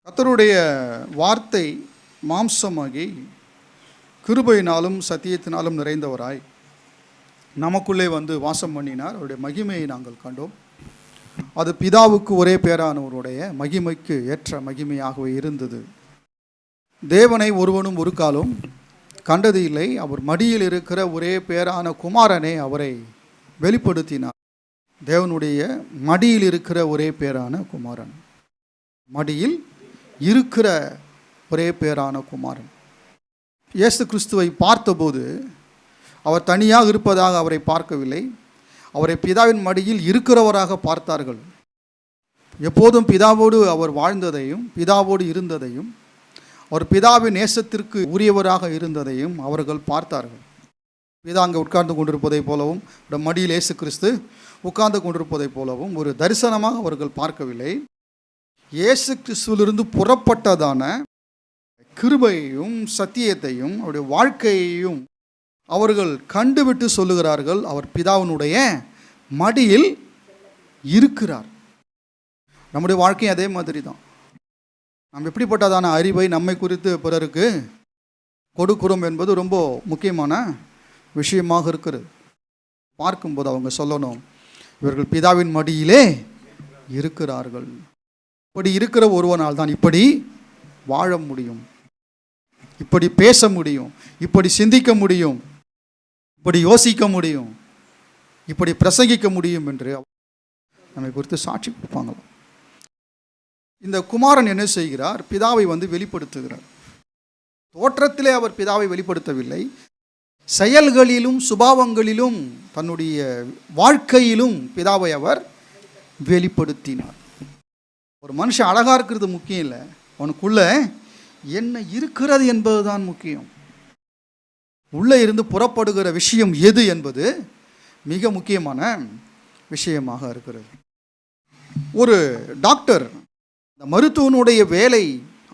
கர்த்தருடைய வார்த்தை மாம்சமாகி கிருபையினாலும் சத்தியத்தினாலும் நிறைந்தவராய் நமக்குள்ளே வந்து வாசம் பண்ணினார். அவருடைய மகிமையை நாங்கள் கண்டோம். அது பிதாவுக்கு ஒரே பேரானவருடைய மகிமைக்கு ஏற்ற மகிமையாகவே இருந்தது. தேவனை ஒருவனும் ஒரு காலம் கண்டது இல்லை. அவர் மடியில் இருக்கிற ஒரே பேரான குமாரனே அவரை வெளிப்படுத்தினார். தேவனுடைய மடியில் இருக்கிற ஒரே பேரான குமாரன், மடியில் இருக்கிற ஒரே பேரான குமாரன். இயேசு கிறிஸ்துவை பார்த்தபோது அவர் தனியாக இருப்பதாக அவரை பார்க்கவில்லை. அவரை பிதாவின் மடியில் இருக்கிறவராக பார்த்தார்கள். எப்போதும் பிதாவோடு அவர் வாழ்ந்ததையும் பிதாவோடு இருந்ததையும் அவர் பிதாவின் நேசத்திற்கு உரியவராக இருந்ததையும் அவர்கள் பார்த்தார்கள். பிதா அங்கே உட்கார்ந்து கொண்டிருப்பதைப் போலவும் மடியில் இயேசு கிறிஸ்து உட்கார்ந்து கொண்டிருப்பதைப் போலவும் ஒரு தரிசனமாக அவர்கள் பார்க்கவில்லை. இயேசு கிறிஸ்துவிலிருந்து புறப்பட்டதான கிருபையையும் சத்தியத்தையும் அவருடைய வாழ்க்கையையும் அவர்கள் கண்டுவிட்டு சொல்லுகிறார்கள், அவர் பிதாவினுடைய மடியில் இருக்கிறார். நம்முடைய வாழ்க்கையும் அதே மாதிரி தான். நாம் எப்படிப்பட்டதான அறிவை நம்மை குறித்து பிறருக்கு கொடுக்கிறோம் என்பது ரொம்ப முக்கியமான விஷயமாக இருக்கிறது. பார்க்கும்போது அவங்க சொல்லணும், இவர்கள் பிதாவின் மடியிலே இருக்கிறார்கள். இப்படி இருக்கிற ஒருவனால் தான் இப்படி வாழ முடியும், இப்படி பேச முடியும், இப்படி சிந்திக்க முடியும், இப்படி யோசிக்க முடியும், இப்படி பிரசங்கிக்க முடியும் என்று நம்மை குறித்து சாட்சி கொடுப்பாங்களாம். இந்த குமாரன் என்ன செய்கிறார்? பிதாவை வந்து வெளிப்படுத்துகிறார். தோற்றத்திலே அவர் பிதாவை வெளிப்படுத்தவில்லை, செயல்களிலும் சுபாவங்களிலும் தன்னுடைய வாழ்க்கையிலும் பிதாவை அவர் வெளிப்படுத்தினார். ஒரு மனுஷன் அழகாக இருக்கிறது முக்கியம் இல்லை, அவனுக்குள்ள என்ன இருக்கிறது என்பதுதான் முக்கியம். உள்ளே இருந்து புறப்படுகிற விஷயம் எது என்பது மிக முக்கியமான விஷயமாக இருக்கிறது. ஒரு டாக்டர், இந்த மருத்துவனுடைய வேலை,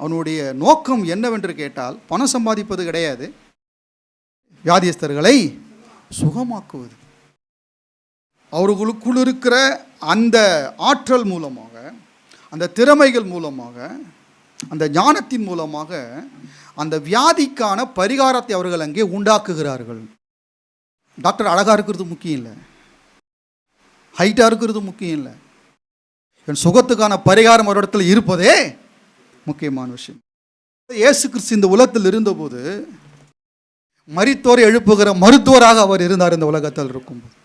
அவனுடைய நோக்கம் என்னவென்று கேட்டால் பணம் சம்பாதிப்பது கிடையாது, வியாதியஸ்தர்களை சுகமாக்குவது. அவர்களுக்குள் இருக்கிற அந்த ஆற்றல் மூலமாக, அந்த திறமைகள் மூலமாக, அந்த ஞானத்தின் மூலமாக அந்த வியாதிக்கான பரிகாரத்தை அவர்கள் அங்கே உண்டாக்குகிறார்கள். டாக்டர் அழகாக இருக்கிறது முக்கியம் இல்லை, ஹைட்டாக இருக்கிறது முக்கியம் இல்லை, என் சுகத்துக்கான பரிகாரம் ஒரு இடத்துல இருப்பதே முக்கியமான விஷயம். இயேசு கிறிஸ்து இந்த உலகத்தில் இருந்தபோது மரித்தோரை எழுப்புகிற மருத்துவராக அவர் இருந்தார். இந்த உலகத்தில் இருக்கும்போது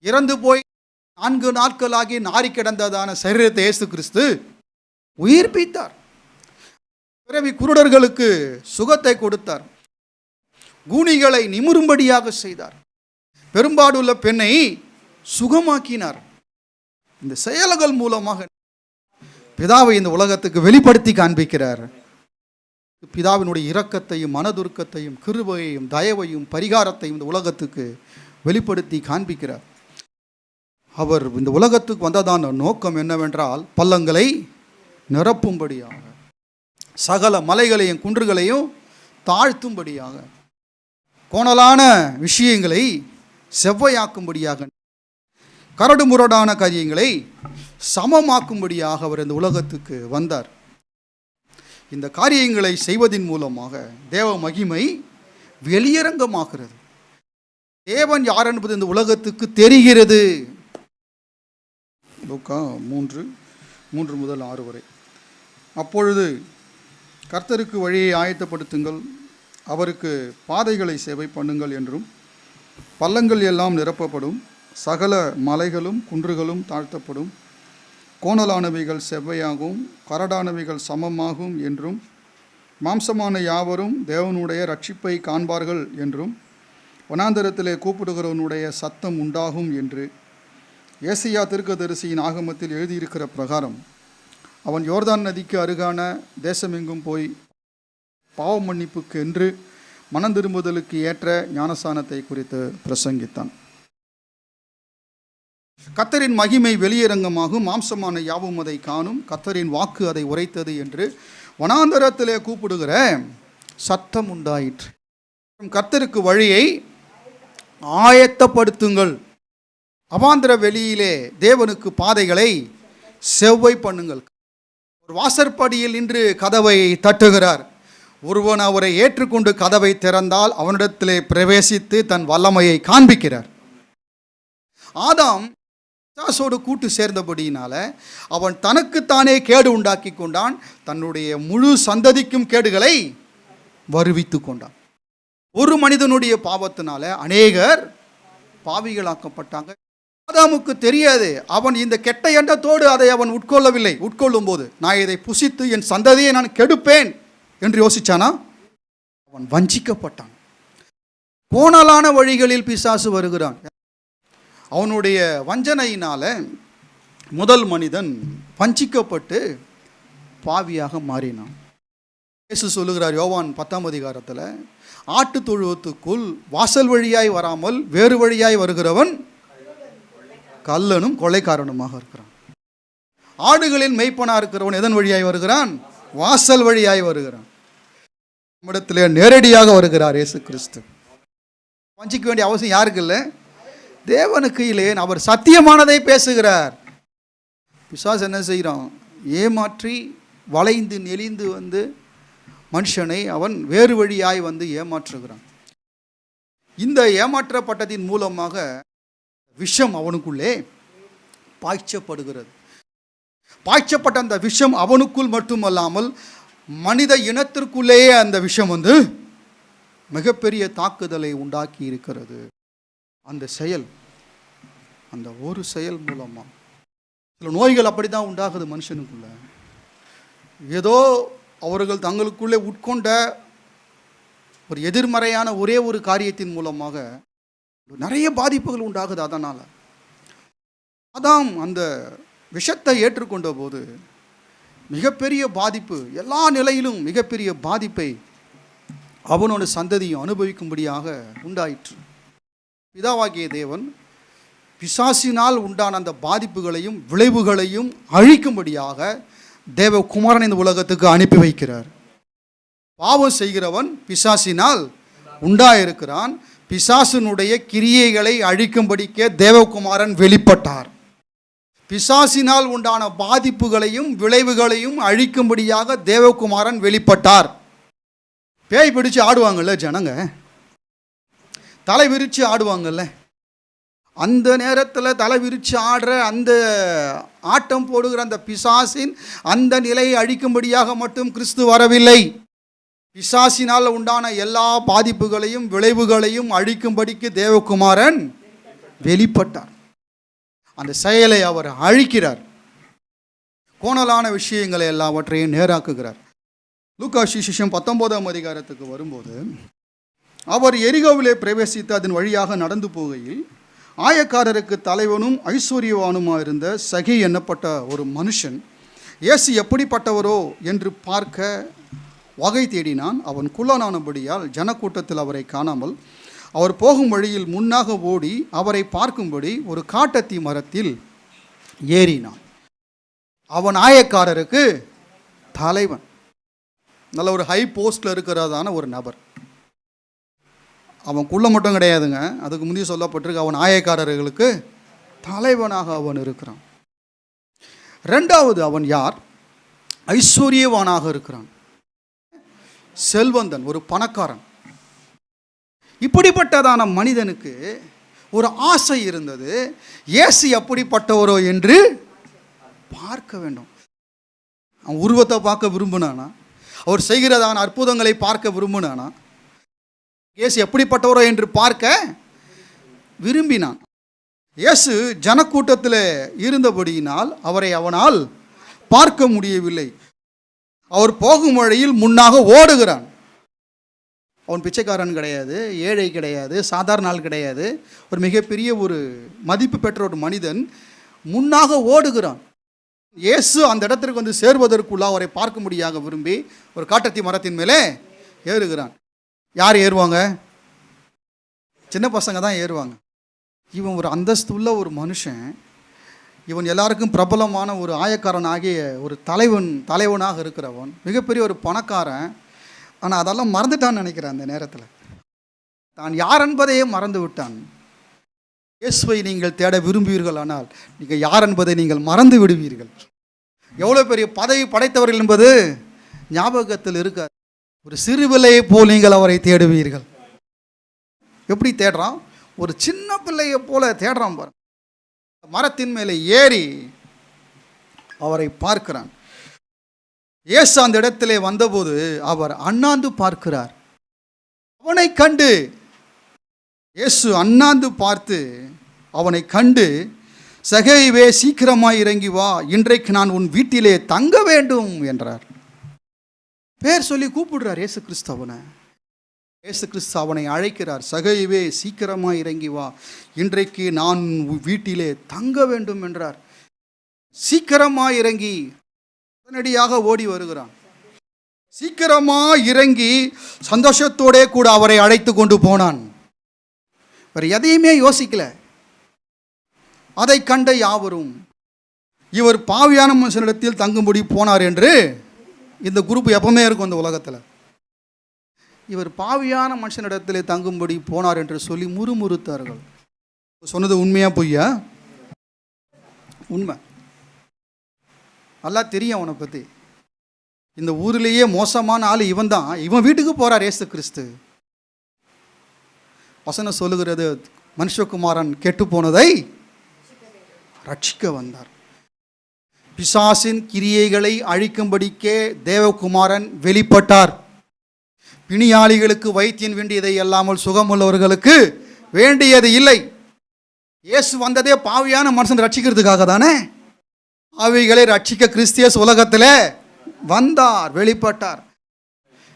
இறந்து போய் 4 நாட்களாகி நாரி கிடந்ததான சரீரத்தை இயேசு கிறிஸ்து உயிர்ப்பித்தார். பிறவி குருடர்களுக்கு சுகத்தை கொடுத்தார், கூனிகளை நிமிரும்படியாக செய்தார், பெரும்பாடுள்ள பெண்ணை சுகமாக்கினார். இந்த செயல்கள் மூலமாக பிதாவை இந்த உலகத்துக்கு வெளிப்படுத்தி காண்பிக்கிறார். பிதாவினுடைய இரக்கத்தையும் மனதுருக்கத்தையும் கிருபையையும் தயவையும் பரிகாரத்தையும் இந்த உலகத்துக்கு வெளிப்படுத்தி காண்பிக்கிறார். அவர் இந்த உலகத்துக்கு வந்ததான நோக்கம் என்னவென்றால் பள்ளங்களை நிரப்பும்படியாக, சகல மலைகளையும் குன்றுகளையும் தாழ்த்தும்படியாக, கோணலான விஷயங்களை செவ்வையாக்கும்படியாக, கரடு முரடான காரியங்களை சமமாக்கும்படியாக அவர் இந்த உலகத்துக்கு வந்தார். இந்த காரியங்களை செய்வதின் மூலமாக தேவ மகிமை வெளியரங்கமாகிறது. தேவன் யார் என்பது இந்த உலகத்துக்கு தெரிகிறது. லூக்கா 3 முதல் 6 வரை. அப்பொழுது கர்த்தருக்கு வழியை ஆயத்தப்படுத்துங்கள், அவருக்கு பாதைகளை சேவை பண்ணுங்கள் என்றும், பள்ளங்கள் எல்லாம் நிரப்பப்படும், சகல மலைகளும் குன்றுகளும் தாழ்த்தப்படும், கோணலானவைகள் செவ்வையாகும், கரடானவைகள் சமமாகும் என்றும், மாம்சமான யாவரும் தேவனுடைய ரட்சிப்பை காண்பார்கள் என்றும், வனாந்தரத்திலே கூப்பிடுகிறவனுடைய சத்தம் உண்டாகும் என்று ஏசாயா தீர்க்கதரிசியின் ஆகமத்தில் எழுதியிருக்கிற பிரகாரம் அவன் யோர்தான் நதிக்கு அருகான தேசமெங்கும் போய் பாவ மன்னிப்புக்கு என்று மனம் திரும்புதலுக்கு ஏற்ற ஞானஸ்நானத்தை குறித்து பிரசங்கித்தான். கர்த்தரின் மகிமை வெளியரங்கமாகும், மாம்சமான யாவும் அதை காணும், கர்த்தரின் வாக்கு அதை உரைத்தது என்று வனாந்தரத்திலே கூப்பிடுகிற சத்தம் உண்டாயிற்று. கர்த்தருக்கு வழியை ஆயத்தப்படுத்துங்கள், அவாந்திர வெளியிலே தேவனுக்கு பாதைகளை செவ்வை பண்ணுங்கள். வாசற்படியில் நின்று கதவை தட்டுகிறார். ஒருவன் அவரை ஏற்றுக்கொண்டு கதவை திறந்தால் அவனிடத்திலே பிரவேசித்து தன் வல்லமையை காண்பிக்கிறார். ஆதாம் பிசாசோடு கூட்டு சேர்ந்தபடியினால அவன் தனக்குத்தானே கேடு உண்டாக்கி கொண்டான். தன்னுடைய முழு சந்ததிக்கும் கேடுகளை வருவித்து கொண்டான். ஒரு மனிதனுடைய பாவத்தினால அநேகர் பாவிகளாக்கப்பட்டாங்க. ஆதாமுக்கு தெரியாது. அவன் இந்த கெட்ட எண்ணத்தோடு அதை அவன் உட்கொள்ளவில்லை. உட்கொள்ளும் போது நான் இதை புசித்து என் சந்ததியை நான் கெடுப்பேன் என்று யோசிச்சானா? அவன் வஞ்சிக்கப்பட்டான். கோணலான வழிகளில் பிசாசு வருகிறான். அவனுடைய வஞ்சனையினால முதல் மனிதன் வஞ்சிக்கப்பட்டு பாவியாக மாறினான். இயேசு சொல்லுகிறார் யோவான் 10ஆம் அதிகாரத்தில், ஆட்டு தொழுவத்துக்குள் வாசல் வழியாய் வராமல் வேறு வழியாய் வருகிறவன் கள்ளனும் கொள்ளைக்காரனுமாக இருக்கிறான். ஆடுகளின் மெய்ப்பனா இருக்கிறவன் எதன் வழியாய் வருகிறான்? வாசல் வழியாய் வருகிறான். நம்மிடத்திலே நேரடியாக வருகிறார் இயேசு கிறிஸ்து. வஞ்சிக்க வேண்டிய அவசியம் யாருக்கு இல்லை? தேவனுக்கு இல்லையே. அவர் சத்தியமானதை பேசுகிறார். பிசாசு என்ன செய்கிறான்? ஏமாற்றி வளைந்து நெளிந்து வந்து மனுஷனை அவன் வேறு வழியாய் வந்து ஏமாற்றுகிறான். இந்த ஏமாற்றப்பட்டதின் மூலமாக விஷம் அவனுக்குள்ளே பாய்ச்சப்படுகிறது. பாய்ச்சப்பட்ட அந்த விஷம் அவனுக்குள் மட்டுமல்லாமல் மனித இனத்திற்குள்ளேயே அந்த விஷம் வந்து மிகப்பெரிய தாக்குதலை உண்டாக்கி இருக்கிறது. அந்த செயல், அந்த ஒரு செயல் மூலமாக சில நோய்கள் அப்படி தான் உண்டாகுது மனுஷனுக்குள்ள. ஏதோ அவர்கள் தங்களுக்குள்ளே உட்கொண்ட ஒரு எதிர்மறையான ஒரே ஒரு காரியத்தின் மூலமாக நிறைய பாதிப்புகள் உண்டாகுது. அதனால் அதான் அந்த விஷத்தை ஏற்றுக்கொண்ட போது மிகப்பெரிய பாதிப்பு, எல்லா நிலையிலும் மிகப்பெரிய பாதிப்பை அவனோட சந்ததியும் அனுபவிக்கும்படியாக உண்டாயிற்று. பிதாவாகிய தேவன் பிசாசினால் உண்டான அந்த பாதிப்புகளையும் விளைவுகளையும் அழிக்கும்படியாக தேவகுமாரன் இந்த உலகத்துக்கு அனுப்பி வைக்கிறார். பாவம் செய்கிறவன் பிசாசினால் உண்டாயிருக்கிறான். பிசாசினுடைய கிரியைகளை அழிக்கும்படிக்க தேவகுமாரன் வெளிப்பட்டார். பிசாசினால் உண்டான பாதிப்புகளையும் விளைவுகளையும் அழிக்கும்படியாக தேவகுமாரன் வெளிப்பட்டார். பேய் பிடிச்சு ஆடுவாங்கல்ல ஜனங்க, தலை விரித்து ஆடுவாங்கல்ல, அந்த நேரத்தில் தலை விரித்து ஆடுற அந்த ஆட்டம் போடுகிற அந்த பிசாசின் அந்த நிலையை அழிக்கும்படியாக மட்டும் கிறிஸ்து வரவில்லை. பிசாசினால் உண்டான எல்லா பாதிப்புகளையும் விளைவுகளையும் அழிக்கும்படிக்கு தேவகுமாரன் வெளிப்பட்டார். அந்த செயலை அவர் அழிக்கிறார். கோணலான விஷயங்களை எல்லாவற்றையும் நேராக்குகிறார். லூக்கா சுவிசேஷம் 19ஆம் அதிகாரத்துக்கு வரும்போது, அவர் எரிகோவிலே பிரவேசித்து அதன் வழியாக நடந்து போகையில் ஆயக்காரருக்கு தலைவனும் ஐஸ்வர்யவானுமாக இருந்த சகி எண்ணப்பட்ட ஒரு மனுஷன் இயேசு எப்படிப்பட்டவரோ என்று பார்க்க வகை தேடினான். அவன் குள்ளனானபடியால் ஜனக்கூட்டத்தில் அவரை காணாமல் அவர் போகும் வழியில் முன்னாக ஓடி அவரை பார்க்கும்படி ஒரு காட்டத்தி மரத்தில் ஏறினான். அவன் ஆயக்காரருக்கு தலைவன், நல்ல ஒரு ஹை போஸ்டில் இருக்கிறதான ஒரு நபர். அவன் குள்ள மட்டும் கிடையாதுங்க, அதுக்கு முந்தைய சொல்லப்பட்டிருக்கு அவன் ஆயக்காரர்களுக்கு தலைவனாக அவன் இருக்கிறான். ரெண்டாவது அவன் யார்? ஐஸ்வர்யவானாக இருக்கிறான், செல்வந்தன், ஒரு பணக்காரன். இப்படிப்பட்டதான மனிதனுக்கு ஒரு ஆசை இருந்தது, இயேசு எப்படிப்பட்டவரோ என்று பார்க்க வேண்டும். அவன் உருவத்தை பார்க்க விரும்பினானா? அவர் செய்கிறதான அற்புதங்களை பார்க்க விரும்பினானா? இயேசு எப்படிப்பட்டவரோ என்று பார்க்க விரும்பினான். இயேசு ஜனக்கூட்டத்தில் இருந்தபடியினால் அவரை அவனால் பார்க்க முடியவில்லை. அவர் போகும் வழியில் முன்னாக ஓடுகிறான். அவன் பிச்சைக்காரன் கிடையாது, ஏழை கிடையாது, சாதாரண ஆள் கிடையாது, ஒரு மிகப்பெரிய ஒரு மதிப்பு பெற்ற ஒரு மனிதன் முன்னாக ஓடுகிறான். இயேசு அந்த இடத்திற்கு வந்து சேர்வதற்குள்ள அவரை பார்க்க முடியாக விரும்பி ஒரு காட்டத்தி மரத்தின் மேலே ஏறுகிறான். யார் ஏறுவாங்க? சின்ன பசங்க தான் ஏறுவாங்க. இவன் ஒரு அந்தஸ்து உள்ள ஒரு மனுஷன், இவன் எல்லாருக்கும் பிரபலமான ஒரு ஆயக்காரன் ஆகிய ஒரு தலைவனாக இருக்கிறவன், மிகப்பெரிய ஒரு பணக்காரன். ஆனால் அதெல்லாம் மறந்துட்டான்னு நினைக்கிறேன். அந்த நேரத்தில் தான் யார் என்பதையே மறந்து விட்டான். இயேசுவை நீங்கள் தேட விரும்புவீர்கள், ஆனால் நீங்கள் யார் என்பதை நீங்கள் மறந்து விடுவீர்கள். எவ்வளோ பெரிய பதவி படைத்தவர்கள் என்பது ஞாபகத்தில் இருக்காது. ஒரு சிறு பிள்ளையை போல் நீங்கள் அவரை தேடுவீர்கள். எப்படி தேடுறான்? ஒரு சின்ன பிள்ளையை போல தேடுறான் பாருங்க. மரத்தின் மேலே ஏறி அவரை பார்க்கிறான். இயேசு அந்த இடத்திலே வந்தபோது அவர் அண்ணாந்து பார்க்கிறார். அவனை கண்டு இயேசு அண்ணாந்து பார்த்து அவனை கண்டு, சகேயுவே, சீக்கிரமாய் இறங்கி வா, இன்றைக்கு நான் உன் வீட்டிலே தங்க வேண்டும் என்றார். பேர் சொல்லி கூப்பிடுறார் இயேசு கிறிஸ்து அவனை. இயேசு கிறிஸ்து அவனை அழைக்கிறார். சகேயுவே, சீக்கிரமாய் இறங்கி வா, இன்றைக்கு நான் வீட்டிலே தங்க வேண்டும் என்றார். சீக்கிரமாய் இறங்கி உடனடியாக ஓடி வருகிறான். சீக்கிரமாய் இறங்கி சந்தோஷத்தோடே கூட அவரை அழைத்து கொண்டு போனான். வேறு எதையுமே யோசிக்கல. அதை கண்ட யாவரும் இவர் பாவியான மனுஷனிடத்தில் தங்கும்படி போனார் என்று, இந்த குரூப் எப்பவுமே இருக்கும் இந்த உலகத்தில், இவர் பாவியான மனுஷனிடத்தில் தங்கும்படி போனார் என்று சொல்லி முறுமுறுத்தார்கள். சொன்னது உண்மையா பொய்யா? உண்மை. நல்லா தெரியும் அவனை பற்றி. இந்த ஊரிலேயே மோசமான ஆள் இவன் தான். இவன் வீட்டுக்கு போகிறார் இயேசு கிறிஸ்து. வசனம் சொல்லுகிறது, மனுஷகுமாரன் கெட்டு போனதை ரட்சிக்க வந்தார். பிசாசின் கிரியைகளை அழிக்கும்படிக்கே தேவகுமாரன் வெளிப்பட்டார். பிணியாளிகளுக்கு வைத்தியன் வேண்டியதை அல்லாமல் சுகமுள்ளவர்களுக்கு வேண்டியது இல்லை. இயேசு வந்ததே பாவியான மனுஷன் ரட்சிக்கிறதுக்காக தானே. பாவிகளை ரட்சிக்க கிறிஸ்தியஸ் உலகத்தில் வந்தார், வெளிப்பட்டார்.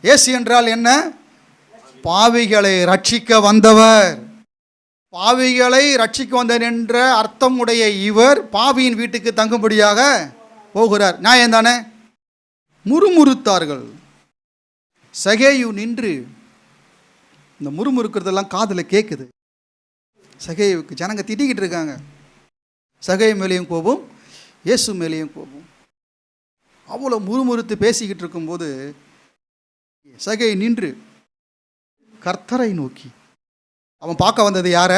இயேசு என்றால் என்ன? பாவிகளை ரட்சிக்க வந்தவர். பாவிகளை ரட்சிக்க வந்தவர் என்ற அர்த்தம் உடைய இவர் பாவியின் வீட்டுக்கு தங்கும்படியாக போகிறார். நியாயம் தானே? முறுமுறுத்தார்கள். சகேயு நின்று, இந்த முறுமுறுக்கிறதெல்லாம் காதில் கேட்குது. சகேயுக்கு ஜனங்க திட்டிக்கிட்டு இருக்காங்க. சகேயு மேலேயும் கோபம், இயேசு மேலேயும் கோபம். அவ்வளோ முறுமுறுத்து பேசிக்கிட்டு இருக்கும்போது சகேயு நின்று கர்த்தரை நோக்கி, அவன் பார்க்க வந்தது யார?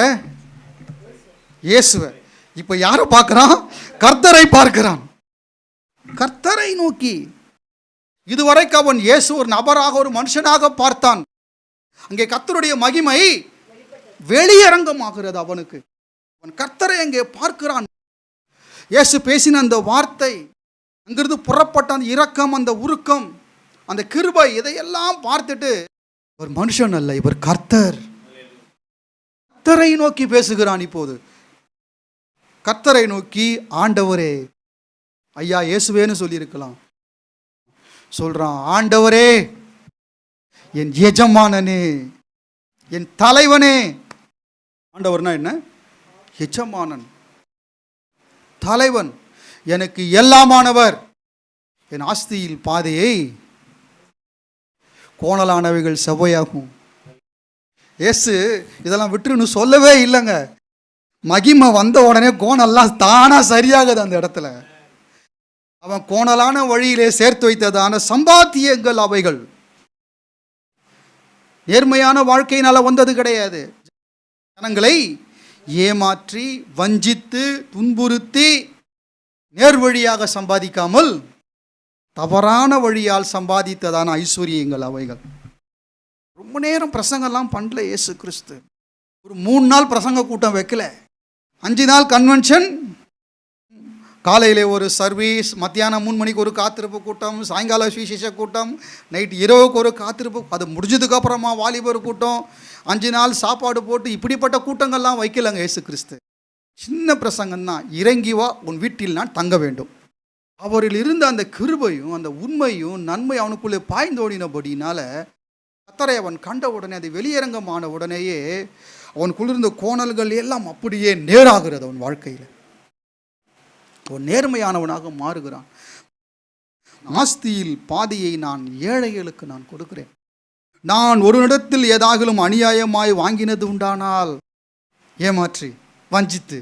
இயேசுவை. இப்போ யாரை பார்க்கிறான்? கர்த்தரை பார்க்கிறான். கர்த்தரை நோக்கி. இதுவரைக்கும் அவன் இயேசு ஒரு நபராக, ஒரு மனுஷனாக பார்த்தான். அங்கே கர்த்தருடைய மகிமை வெளியரங்கமாகிறது அவனுக்கு. அவன் கர்த்தரை அங்கே பார்க்கிறான். இயேசு பேசின அந்த வார்த்தை, அங்கிருந்து புறப்பட்ட அந்த இரக்கம், அந்த உருக்கம், அந்த கிருபை, இதையெல்லாம் பார்த்துட்டு, ஒரு மனுஷன் அல்ல, இவர் கர்த்தர். கர்த்தரை நோக்கி பேசுகிறான். இப்போது கர்த்தரை நோக்கி, ஆண்டவரே, ஐயா இயேசுவேன்னு சொல்லியிருக்கலாம், சொல்றான், ஆண்டவரே, என் எஜமானனே, என் தலைவனே. ஆண்டவர்னா என்ன? எஜமானன், தலைவன், எனக்கு எல்லாமானவர். என் ஆஸ்தியில் பாதையை கோணலானவைகள் செவ்வையாகும். இயேசு இதெல்லாம் விட்டுருன்னு சொல்லவே இல்லைங்க. மகிமை வந்த உடனே கோணெல்லாம் தானா சரியாகுது. அந்த இடத்துல அவன் கோணலான வழியிலே சேர்த்து வைத்ததான சம்பாத்தியங்கள் அவைகள் நேர்மையான வாழ்க்கையினால வந்தது கிடையாது. ஜனங்களை ஏமாற்றி, வஞ்சித்து, துன்புறுத்தி நேர்வழியாக சம்பாதிக்காமல் தவறான வழியால் சம்பாதித்ததான ஐஸ்வர்யங்கள் அவைகள். ரொம்ப நேரம் பிரசங்கெல்லாம் பண்ணல இயேசு கிறிஸ்து. ஒரு 3 நாள் பிரசங்க கூட்டம் வைக்கல. 5 நாள் கன்வென்ஷன். காலையில் ஒரு சர்வீஸ், மத்தியானம் 3 மணிக்கு ஒரு காத்திருப்பு கூட்டம், சாயங்கால விசேஷ கூட்டம், நைட்டு இரவுக்கு ஒரு காத்திருப்பு, அது முடிஞ்சதுக்கப்புறமா வாலிபர் கூட்டம், 5 நாள் சாப்பாடு போட்டு, இப்படிப்பட்ட கூட்டங்கள்லாம் வைக்கலங்க இயேசு கிறிஸ்து. சின்ன பிரசங்கம் தான். இறங்கி வா, உன் வீட்டில் நான் தங்க வேண்டும். அவரில் இருந்த அந்த கிருபையும் அந்த உண்மையும் நன்மை அவனுக்குள்ளே பாய்ந்தோடினபடினால கர்த்தரை அவன் கண்ட உடனே, அது வெளியரங்கமான உடனேயே அவனுக்குள்ள இருந்த கோணல்கள் எல்லாம் அப்படியே நேராகிறது. அவன் வாழ்க்கையில் அவன் நேர்மையானவனாக மாறுகிறான். ஆஸ்தியில் பாதியை நான் ஏழைகளுக்கு நான் கொடுக்கிறேன். நான் ஒரு இடத்தில் ஏதாகிலும் அநியாயமாய் வாங்கினது உண்டானால், ஏமாற்றி வஞ்சித்து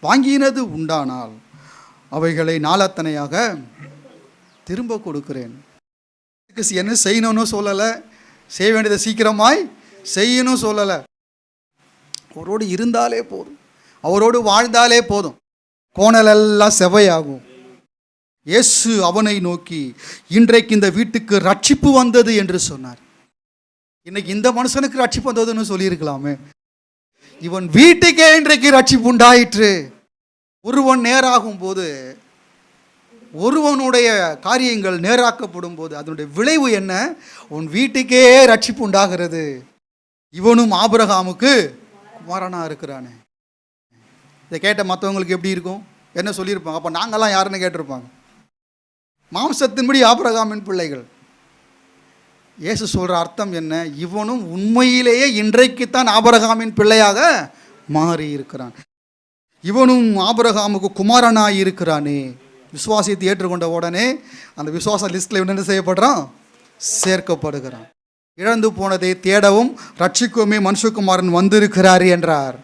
வாங்கினது உண்டானால், அவைகளை நாளத்தனையாக திரும்ப கொடுக்கிறேன். என்ன செய்யணும்னு சொல்லலை, செய்ய வேண்டியதை சீக்கிரமாய் செய்யணும் சொல்லலை. அவரோடு இருந்தாலே போதும், அவரோடு வாழ்ந்தாலே போதும், கோணலெல்லாம் செவ்வையாகும். இயேசு அவனை நோக்கி, இன்றைக்கு இந்த வீட்டுக்கு ரட்சிப்பு வந்தது என்று சொன்னார். இன்னைக்கு இந்த மனுஷனுக்கு ரட்சிப்பு வந்ததுன்னு சொல்லியிருக்கலாமே. இவன் வீட்டுக்கே இன்றைக்கு ரட்சிப்பு உண்டாயிற்று. ஒருவன் நேராகும் போது, ஒருவனுடைய காரியங்கள் நேராக்கப்படும் போது அதனுடைய விளைவு என்ன? உன் வீட்டுக்கே ரட்சிப்பு உண்டாகிறது. இவனும் ஆபிரகாமுக்கு குமாரனா இருக்கிறானே. இதை கேட்ட மற்றவங்களுக்கு எப்படி இருக்கும்? என்ன சொல்லியிருப்பாங்க? அப்போ நாங்கள்லாம் யாருன்னு கேட்டிருப்பாங்க. மாம்சத்தின்படி ஆபிரகாமின் பிள்ளைகள். இயேசு சொல்கிற அர்த்தம் என்ன? இவனும் உண்மையிலேயே இன்றைக்குத்தான் ஆபிரகாமின் பிள்ளையாக மாறி இருக்கிறான். இவனும் ஆபிரகாமுக்கு குமாரனாய் இருக்கிறானே. விசுவாசத்தை ஏற்றுக்கொண்ட உடனே அந்த விசுவாச லிஸ்ட்டில் என்ன செய்யப்படுறான்? சேர்க்கப்படுகிறான். இழந்து போனதை தேடவும் ரட்சிக்கவுமே மனுஷகுமாரன் வந்திருக்கிறார் என்றார்.